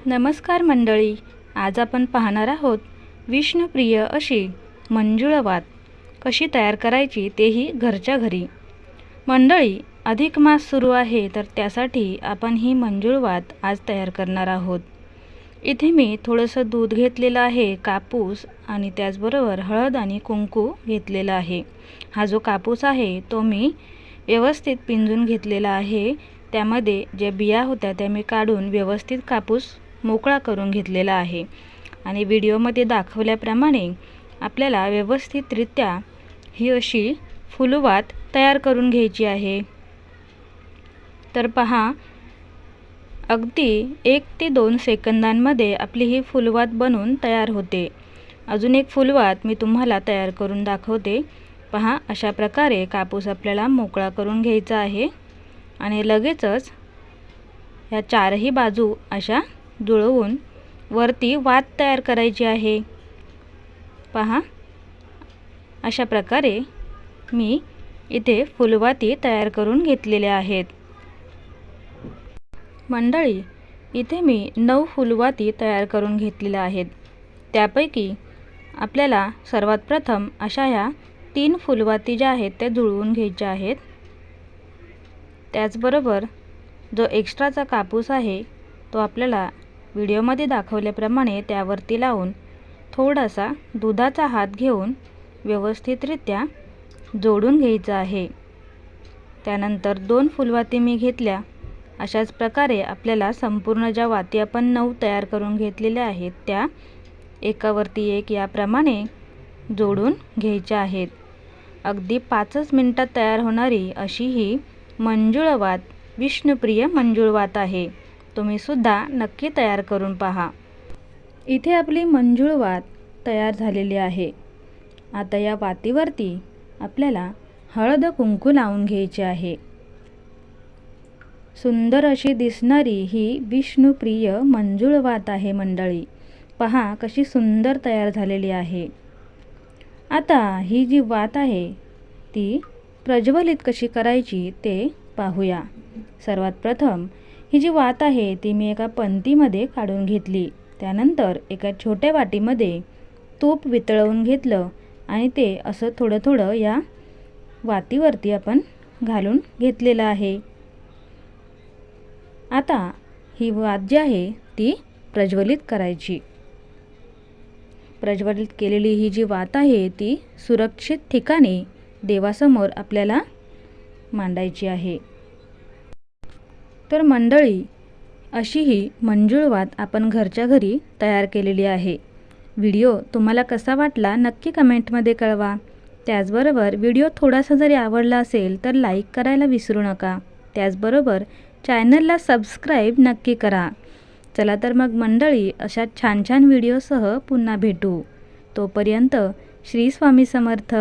नमस्कार मंडळी, आज आपण पाहणार आहोत विष्णुप्रिय अशी मंजुळवात कशी तयार करायची, तेही घरच्या घरी। मंडळी, अधिक मास सुरू आहे, तर त्यासाठी आपण ही मंजुळवात आज तयार करणार आहोत। इथे मी थोडंसं दूध घेतलेलं आहे, कापूस आणि त्याचबरोबर हळद आणि कुंकू घेतलेला आहे। हा जो कापूस आहे तो मी व्यवस्थित पिंजून घेतलेला आहे। त्यामध्ये जे बिया होत्या त्या मी काढून व्यवस्थित कापूस मोकळा करून घेतलेला आहे आणि व्हिडिओमध्ये दाखवल्याप्रमाणे आपल्याला व्यवस्थितरित्या ही अशी फुलवात तयार करून घ्यायची आहे। तर पहा, अगदी 1 ते 2 सेकंदांमध्ये आपली ही फुलवात बनून तयार होते। अजून एक फुलवात मी तुम्हाला तयार करून दाखवते। पहा, अशा प्रकारे कापूस आपल्याला मोकळा करून घ्यायचा आहे आणि लगेचच या चारही बाजू अशा जुळवून वरती वात तयार करायची आहे। पहा, अशा प्रकारे मी इथे फुलवाती तयार करून घेतलेल्या आहेत। मंडळी, इथे मी 9 फुलवाती तयार करून घेतलेल्या आहेत। त्यापैकी आपल्याला सर्वात प्रथम अशा ह्या 3 फुलवाती ज्या आहेत त्या जुळवून घ्यायच्या आहेत। त्याचबरोबर जो एक्स्ट्राचा कापूस आहे तो आपल्याला व्हिडिओमध्ये दाखवल्याप्रमाणे त्यावरती लावून थोडासा दुधाचा हात घेऊन व्यवस्थितरित्या जोडून घ्यायचा आहे। त्यानंतर 2 फुलवाती मी घेतल्या। अशाच प्रकारे आपल्याला संपूर्ण ज्या वाती आपण 9 तयार करून घेतलेल्या आहेत त्या एकावरती एक याप्रमाणे जोडून घ्यायच्या आहेत। अगदी 5 मिनिटात तयार होणारी अशी ही मंजुळवात, विष्णुप्रिय मंजुळवात आहे। तुम्ही सुद्धा नक्की तयार करून पहा। इथे आपली मंजुळवात तयार झालेली आहे। आता या वातीवरती आपल्याला हळद कुंकू लावून घ्यायचे आहे। सुंदर अशी दिसणारी ही विष्णुप्रिय मंजुळवात आहे मंडळी। पहा कशी सुंदर तयार झालेली आहे। आता ही जी वात आहे ती प्रज्वलित कशी करायची ते पाहूया। सर्वात प्रथम ही जी वात आहे ती मी एका पंतीमध्ये काढून घेतली। त्यानंतर एका छोट्या वाटीमध्ये तूप वितळवून घेतलं आणि ते असं थोडं थोडं या वातीवरती आपण घालून घेतलेलं आहे। आता ही वात जी आहे ती प्रज्वलित करायची। प्रज्वलित केलेली ही जी वात आहे ती सुरक्षित ठिकाणी देवासमोर आपल्याला मांडायची आहे। तर मंडळी, अशी ही मंजुळवात आपण घरच्या घरी तयार केलेली आहे। व्हिडिओ तुम्हाला कसा वाटला नक्की कमेंटमध्ये कळवा। त्याचबरोबर व्हिडिओ थोडासा जरी आवडला असेल तर लाईक करायला विसरू नका। त्याचबरोबर चॅनलला सबस्क्राईब नक्की करा। चला तर मग मंडळी, अशा छान छान व्हिडिओसह पुन्हा भेटू। तोपर्यंत श्री स्वामी समर्थ।